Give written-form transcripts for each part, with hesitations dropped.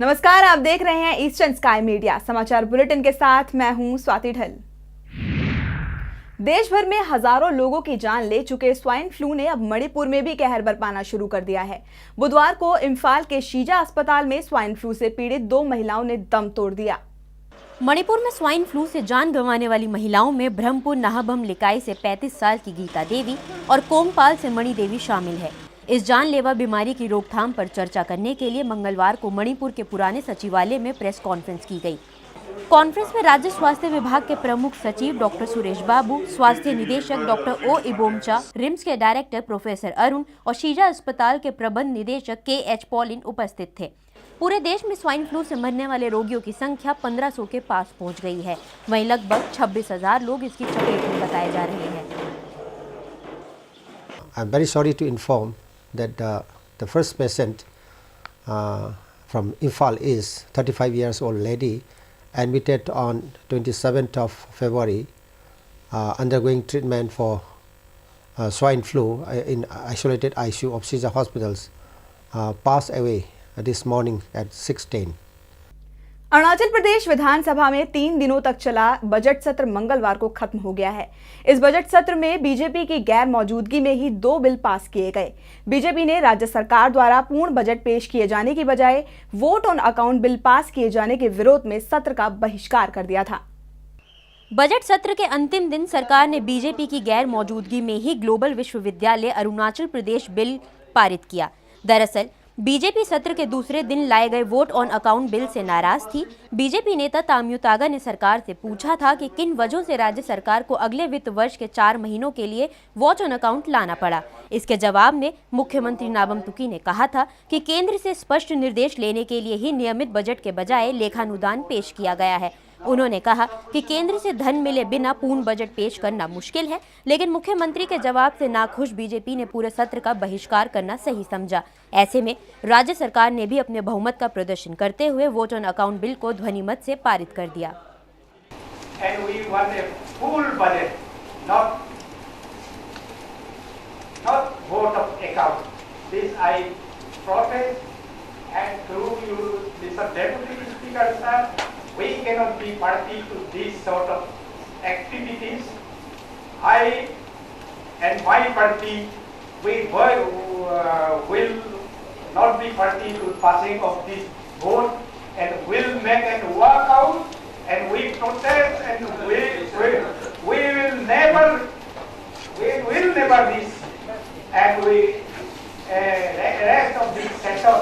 नमस्कार, आप देख रहे हैं ईस्टर्न स्काई मीडिया समाचार बुलेटिन के साथ मैं हूं स्वाति ढल। देश भर में हजारों लोगों की जान ले चुके स्वाइन फ्लू ने अब मणिपुर में भी कहर बरपाना शुरू कर दिया है। बुधवार को इम्फाल के शीजा अस्पताल में स्वाइन फ्लू से पीड़ित 2 महिलाओं ने दम तोड़ दिया। मणिपुर में स्वाइन फ्लू से जान गंवाने वाली महिलाओं में ब्रह्मपुर नाहबम लिकाई से 35 साल की गीता देवी और कोंगपाल से मणि देवी शामिल है। इस जानलेवा बीमारी की रोकथाम पर चर्चा करने के लिए मंगलवार को मणिपुर के पुराने सचिवालय में प्रेस कॉन्फ्रेंस की गई। कॉन्फ्रेंस में राज्य स्वास्थ्य विभाग के प्रमुख सचिव डॉक्टर सुरेश बाबू, स्वास्थ्य निदेशक डॉक्टर ओ इबोमचा, रिम्स के डायरेक्टर प्रोफेसर अरुण और शीजा अस्पताल के प्रबंध निदेशक के.एच. पॉलिन उपस्थित थे। पूरे देश में स्वाइन फ्लू से मरने वाले रोगियों की संख्या 1500 के पास पहुंच गई है। वहीं लगभग 26,000 लोग इसकी चपेट में बताए जा रहे हैं। I'm very sorry to inform that the first patient from Imphal is 35 years old lady admitted on 27th of February undergoing treatment for swine flu in isolated ICU of Sheeza hospitals passed away this morning at 6:10. Arunachal Pradesh विधानसभा में 3 दिनों तक चला budget सत्र मंगलवार को खत्म हो गया है। इस बजट सत्र में बीजेपी की गैर मौजूदगी में ही 2 बिल पास किए गए। बीजेपी ने राज्य सरकार द्वारा पूर्ण बजट पेश किए जाने की बजाय vote on account bill pass किए जाने के विरोध में सत्र का बहिष्कार कर दिया था। बजट सत्र के अंतिम दिन सरकार ने बीजेपी की गैर मौजूदगी में ही ग्लोबल विश्वविद्यालय अरुणाचल प्रदेश बिल पारित किया। दरअसल बीजेपी सत्र के दूसरे दिन लाए गए वोट ऑन अकाउंट बिल से नाराज थी। बीजेपी नेता ताम्यू तागा ने सरकार से पूछा था कि किन वजहों से राज्य सरकार को अगले वित्त वर्ष के 4 महीनों के लिए वोट ऑन अकाउंट लाना पड़ा। इसके जवाब में मुख्यमंत्री नाबम तुकी ने कहा था कि केंद्र से स्पष्ट निर्देश लेने के लिए ही नियमित बजट के बजाय लेखानुदान पेश किया गया है। उन्होंने कहा कि केंद्र से धन मिले बिना पूर्ण बजट पेश करना मुश्किल है, लेकिन मुख्यमंत्री के जवाब से नाखुश बीजेपी ने पूरे सत्र का बहिष्कार करना सही समझा। ऐसे में राज्य सरकार ने भी अपने बहुमत का प्रदर्शन करते हुए वोट ऑन अकाउंट बिल को ध्वनिमत से पारित कर दिया। We cannot be party to this sort of activities. I and my party, we will not be party to passing of this vote, and will make and walk out, and we protest, and we will never this, and we rest of this session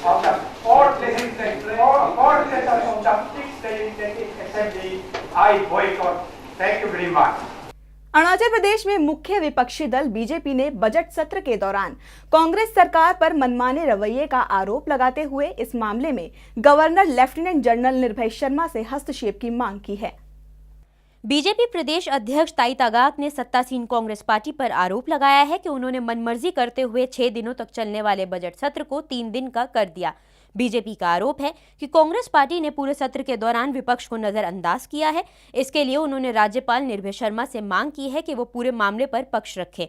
of the fourth legislature of the 6th legislative assembly, I boycott. Thank you very much. Arunachal Pradesh में मुख्य विपक्षी दल BJP ने budget सत्र के दौरान कांग्रेस सरकार पर मनमाने रवैये का आरोप लगाते हुए इस मामले में गवर्नर लेफ्टिनेंट जनरल निर्भय शर्मा से हस्तक्षेप की मांग की है। बीजेपी प्रदेश अध्यक्ष ताई तागाक ने सत्तासीन कांग्रेस पार्टी पर आरोप लगाया है कि उन्होंने मनमर्जी करते हुए 6 दिनों तक चलने वाले बजट सत्र को 3 दिन का कर दिया। बीजेपी का आरोप है कि कांग्रेस पार्टी ने पूरे सत्र के दौरान विपक्ष को नजरअंदाज किया है। इसके लिए उन्होंने राज्यपाल निर्भय शर्मा से मांग की है कि वो पूरे मामले पर पक्ष रखें।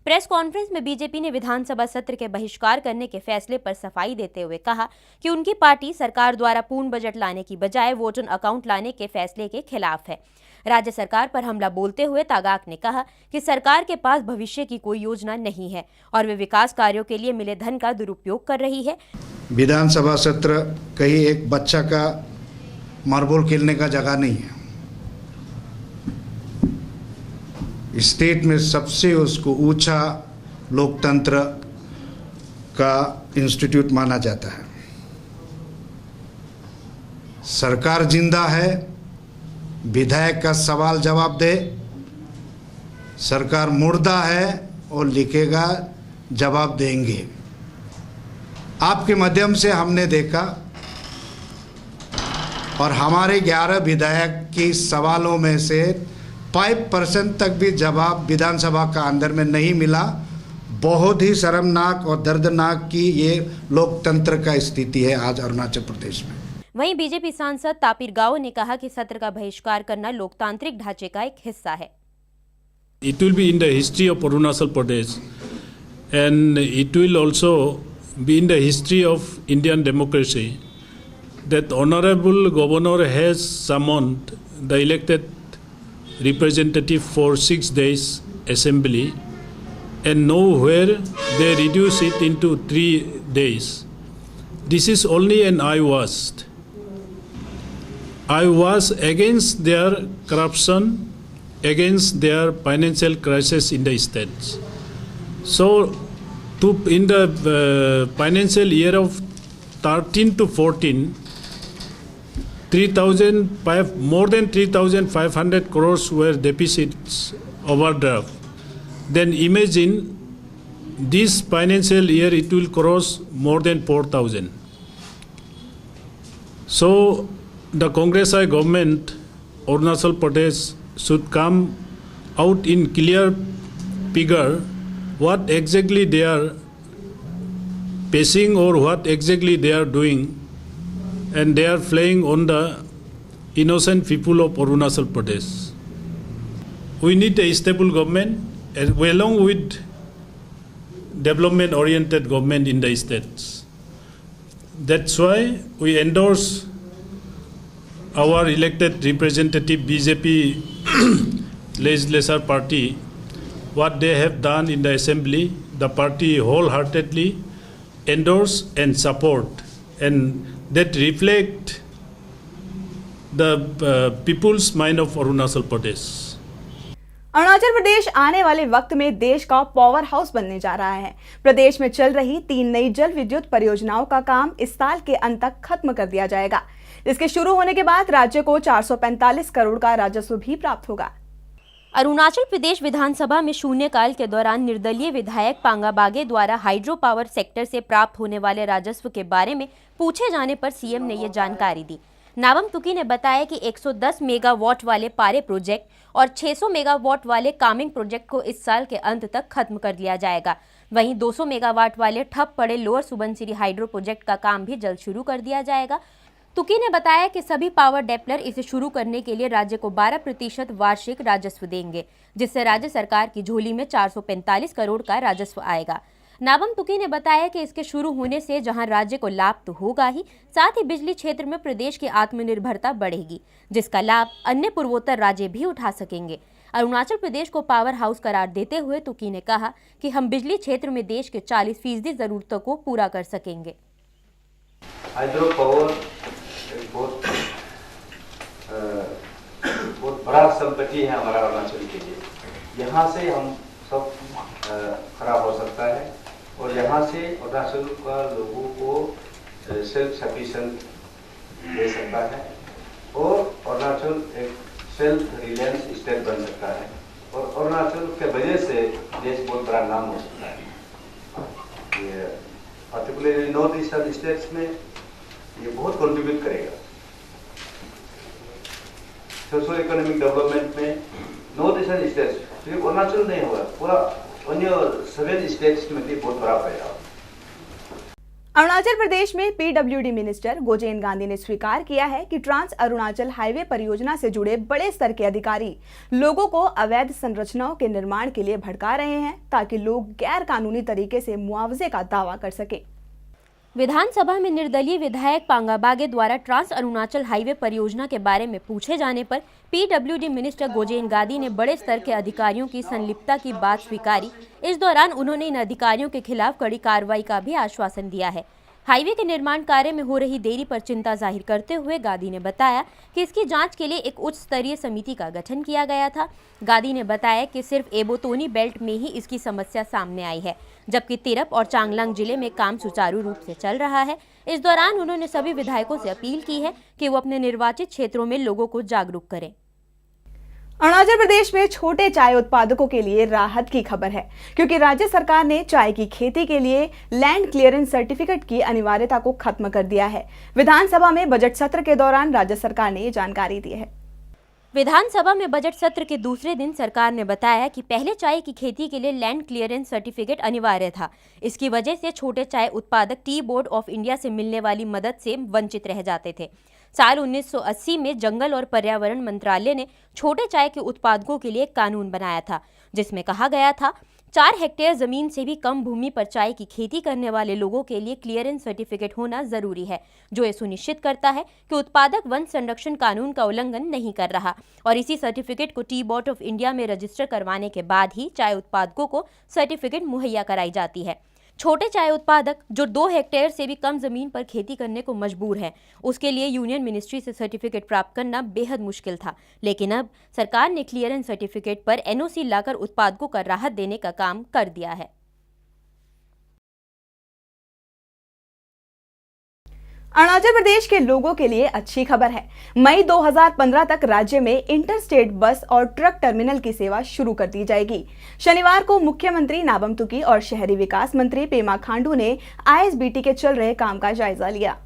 प्रेस कॉन्फ्रेंस में बीजेपी ने विधानसभा सत्र के बहिष्कार करने के फैसले पर सफाई देते हुए कहा कि उनकी पार्टी सरकार द्वारा पूर्ण बजट लाने की बजाय वोट ऑन अकाउंट लाने के फैसले के खिलाफ है। राज्य सरकार पर हमला बोलते हुए तागाक ने कहा कि सरकार के पास भविष्य की कोई योजना नहीं है और वे विकास कार्यों के लिए मिले धन का दुरुपयोग कर रही है। विधानसभा सत्र कहीं एक बच्चा का मार्बल खेलने का जगह नहीं है। स्टेट में सबसे उसको ऊंचा लोकतंत्र का इंस्टीट्यूट माना जाता है। सरकार जिंदा है, विधायक का सवाल जवाब दे। सरकार मुर्दा है और लिखेगा जवाब देंगे। आपके माध्यम से हमने देखा और हमारे 11 विधायक के सवालों में से 5% तक भी जवाब विधानसभा का अंदर में नहीं मिला। बहुत ही शर्मनाक और दर्दनाक की ये लोकतंत्र का स्थिति है आज अरुणाचल प्रदेश में। वहीं बीजेपी सांसद तापिर गाओ ने कहा कि सत्र का बहिष्कार करना लोकतांत्रिक ढांचे का एक हिस्सा है। It will be in the history of Arunachal Pradesh and it will also be in the history of Indian democracy that Honorable Governor has summoned the elected representative for 6 days assembly, and nowhere they reduce it into 3 days. This is only an eyewash. Eyewash against their corruption, against their financial crisis in the states. So, in the financial year of 13 to 14, more than 3,500 crores were deficits overdraft. Then imagine this financial year it will cross more than 4,000. So the Congress government, Arunachal Pradesh, should come out in clear figure what exactly they are facing or what exactly they are doing, and they are playing on the innocent people of Arunachal Pradesh. We need a stable government along with development-oriented government in the states. That's why we endorse our elected representative BJP legislature party. What they have done in the assembly, the party wholeheartedly endorse and support, and that reflect the people's mind of Arunachal Pradesh. Arunachal Pradesh आने वाले वक्त में देश का power house बनने जा रहा है। प्रदेश में चल रही 3 नई जल विद्युत परियोजनाओं का काम इस साल के अंत तक खत्म कर दिया जाएगा। इसके शुरू होने के बाद राज्य को 445 करोड़ का राजस्व भी प्राप्त होगा। अरुणाचल प्रदेश विधानसभा में शून्यकाल के दौरान निर्दलीय विधायक पांगा बागे द्वारा हाइड्रो पावर सेक्टर से प्राप्त होने वाले राजस्व के बारे में पूछे जाने पर सीएम ने ये जानकारी दी। नाबम तुकी ने बताया कि 110 मेगावाट वाले पारे प्रोजेक्ट और 600 मेगावाट वाले कामिंग प्रोजेक्ट को इस साल के अंत तक खत्म कर लिया जाएगा। वहीं 200 मेगावाट वाले ठप पड़े लोअर सुबनसिरी हाइड्रो प्रोजेक्ट का काम भी जल्द शुरू कर दिया जाएगा। तुकी ने बताया कि सभी पावर डेवलपर इसे शुरू करने के लिए राज्य को 12% वार्षिक राजस्व देंगे, जिससे राज्य सरकार की झोली में 445 करोड़ का राजस्व आएगा। नाबम तुकी ने बताया कि इसके शुरू होने से जहां राज्य को लाभ तो होगा ही, साथ ही बिजली क्षेत्र में प्रदेश की आत्मनिर्भरता बढ़ेगी, जिसका लाभ अन्य पूर्वोत्तर राज्य भी उठा सकेंगे। अरुणाचल प्रदेश को पावर हाउस करार देते हुए तुकी ने कहा कि हम बिजली क्षेत्र में देश के 40% जरूरतों को पूरा कर सकेंगे। हाइड्रो पावर एक बहुत बड़ा संपत्ति है हमारा अरुणाचल के लिए। यहाँ से हम सब खराब हो सकता है और यहाँ से अरुणाचल का लोगों को सेल्फ सफिशिएंट दे सकता है और अरुणाचल एक सेल्फ रिलायंस स्टेट बन सकता है और अरुणाचल के वजह से देश बहुत बड़ा नाम हो सकता है। ये पर्टिकुलरली नॉर्थ ईस्टर्न स्टेट्स में ये बहुत कंट्रीब्यूट करेगा सोशल इकोनॉमिक डेवलपमेंट में। नॉर्थ ईस्टर्न स्टेट्स सिर्फ अरुणाचल नहीं होगा, पूरा अन्य 7 स्टेट्स में भी बहुत बड़ा फायदा। अरुणाचल प्रदेश में पीडब्ल्यूडी मिनिस्टर गोजेन गांधी ने स्वीकार किया है कि ट्रांस अरुणाचल हाईवे परियोजना से जुड़े बड़े स्तर के अधिकारी लोगों को अवैध संरचनाओं के निर्माण के लिए भड़का रहे हैं, ताकि लोग गैर कानूनी तरीके से मुआवजे का दावा कर सके। विधानसभा में निर्दलीय विधायक पांगा बागे द्वारा ट्रांस अरुणाचल हाईवे परियोजना के बारे में पूछे जाने पर पीडब्ल्यूडी मिनिस्टर गोजेन गांधी ने बड़े स्तर के अधिकारियों की संलिप्तता की बात स्वीकारी। इस दौरान उन्होंने इन अधिकारियों के खिलाफ कड़ी कार्रवाई का भी आश्वासन दिया है। हाईवे के निर्माण कार्य में हो रही देरी पर चिंता जाहिर करते हुए गांधी ने बताया कि इसकी जांच के लिए एक उच्च स्तरीय समिति का गठन किया गया था। गांधी ने बताया कि सिर्फ एबोतोनी बेल्ट में ही इसकी समस्या सामने आई है, जबकि तिरप और चांगलांग जिले में काम सुचारू रूप से चल रहा है। इस दौरान उन्होंने सभी विधायकों से अपील की है कि वो अपने निर्वाचित क्षेत्रों में लोगों को जागरूक करें। अरुणाचल प्रदेश में छोटे चाय उत्पादकों के लिए राहत की खबर है, क्योंकि राज्य सरकार ने चाय की खेती के लिए लैंड क्लियरेंस सर्टिफिकेट की अनिवार्यता को खत्म कर दिया है। विधानसभा में बजट सत्र के दौरान राज्य सरकार ने ये जानकारी दी है। विधानसभा में बजट सत्र के दूसरे दिन सरकार ने बताया कि पहले चाय की खेती के लिए लैंड क्लियरेंस सर्टिफिकेट अनिवार्य था। इसकी वजह से छोटे चाय उत्पादक टी बोर्ड ऑफ इंडिया से मिलने वाली मदद से वंचित रह जाते थे। साल 1980 में जंगल और पर्यावरण मंत्रालय ने छोटे चाय के उत्पादकों के लिए एक कानून बनाया था, जिसमें कहा गया था 4 हेक्टेयर जमीन से भी कम भूमि पर चाय की खेती करने वाले लोगों के लिए क्लियरेंस सर्टिफिकेट होना जरूरी है, जो ये सुनिश्चित करता है कि उत्पादक वन संरक्षण कानून का उल्लंघन नहीं कर रहा। और इसी सर्टिफिकेट को टी बोर्ड ऑफ इंडिया में रजिस्टर करवाने के बाद ही चाय उत्पादकों को सर्टिफिकेट मुहैया कराई जाती है। छोटे चाय उत्पादक जो 2 हेक्टेयर से भी कम जमीन पर खेती करने को मजबूर हैं, उसके लिए यूनियन मिनिस्ट्री से सर्टिफिकेट प्राप्त करना बेहद मुश्किल था, लेकिन अब सरकार ने क्लियरेंस सर्टिफिकेट पर एनओसी लाकर उत्पादकों को राहत देने का काम कर दिया है। अरुणाचल प्रदेश के लोगों के लिए अच्छी खबर है। मई 2015 तक राज्य में इंटरस्टेट बस और ट्रक टर्मिनल की सेवा शुरू कर दी जाएगी। शनिवार को मुख्यमंत्री नाबम तुकी और शहरी विकास मंत्री पेमा खांडू ने आईएसबीटी के चल रहे काम का जायजा लिया।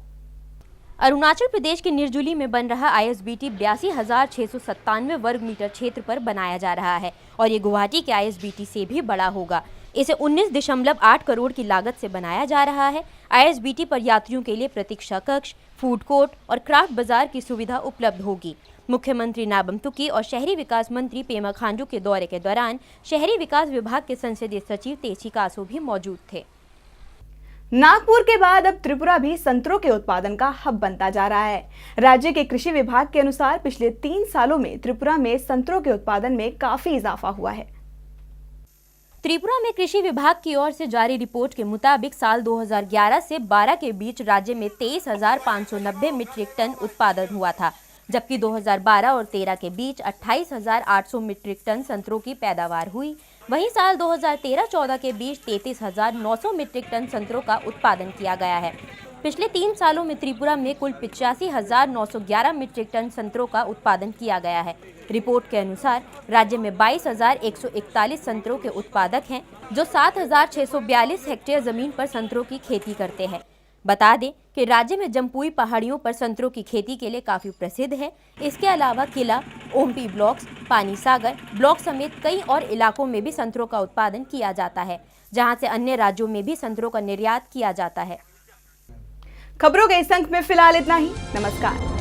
अरुणाचल प्रदेश के निरजुली में बन रहा आईएसबीटी 82,697 वर्ग मीटर क्षेत्र पर बनाया जा रहा है और ये गुवाहाटी के आईएसबीटी से भी बड़ा होगा। इसे 19.8 करोड़ की लागत से बनाया जा रहा है। आईएसबीटी पर यात्रियों के लिए प्रतीक्षा कक्ष, फूड कोर्ट और क्राफ्ट बाजार की सुविधा उपलब्ध होगी। मुख्यमंत्री नाबम तुकी और शहरी विकास मंत्री पेमा खांडू के दौरे के दौरान शहरी विकास विभाग के संसदीय सचिव तेची कासो भी मौजूद थे। नागपुर के बाद अब त्रिपुरा भी संतरों के उत्पादन का हब बनता जा रहा है। राज्य के कृषि विभाग के अनुसार पिछले 3 सालों में त्रिपुरा में संतरों के उत्पादन में काफी इजाफा हुआ है। त्रिपुरा में कृषि विभाग की ओर से जारी रिपोर्ट के मुताबिक साल 2011 से 12 के बीच राज्य में 23,590 मीट्रिक टन उत्पादन हुआ था, जबकि 2012 और 13 के बीच 28,800 मीट्रिक टन संतरों की पैदावार हुई। वहीं साल 2013-14 के बीच 33,900 मीट्रिक टन संतरों का उत्पादन किया गया है। पिछले 3 सालों में त्रिपुरा में कुल 85,911 मीट्रिक टन संतरों का उत्पादन किया गया है। रिपोर्ट के अनुसार राज्य में 22,141 संतरों के उत्पादक हैं, जो 7,642 हेक्टेयर जमीन पर संतरों की खेती करते हैं। बता दें कि राज्य में जम्पुई पहाड़ियों पर संतरों की खेती के लिए काफी प्रसिद्ध है। इसके अलावा किला, ओमपी ब्लॉक्स, पानी सागर ब्लॉक समेत कई और इलाकों में भी संतरों का उत्पादन किया जाता है, जहां से अन्य राज्यों में भी संतरों का निर्यात किया जाता है। खबरों के इस अंक में फिलहाल इतना ही। नमस्कार।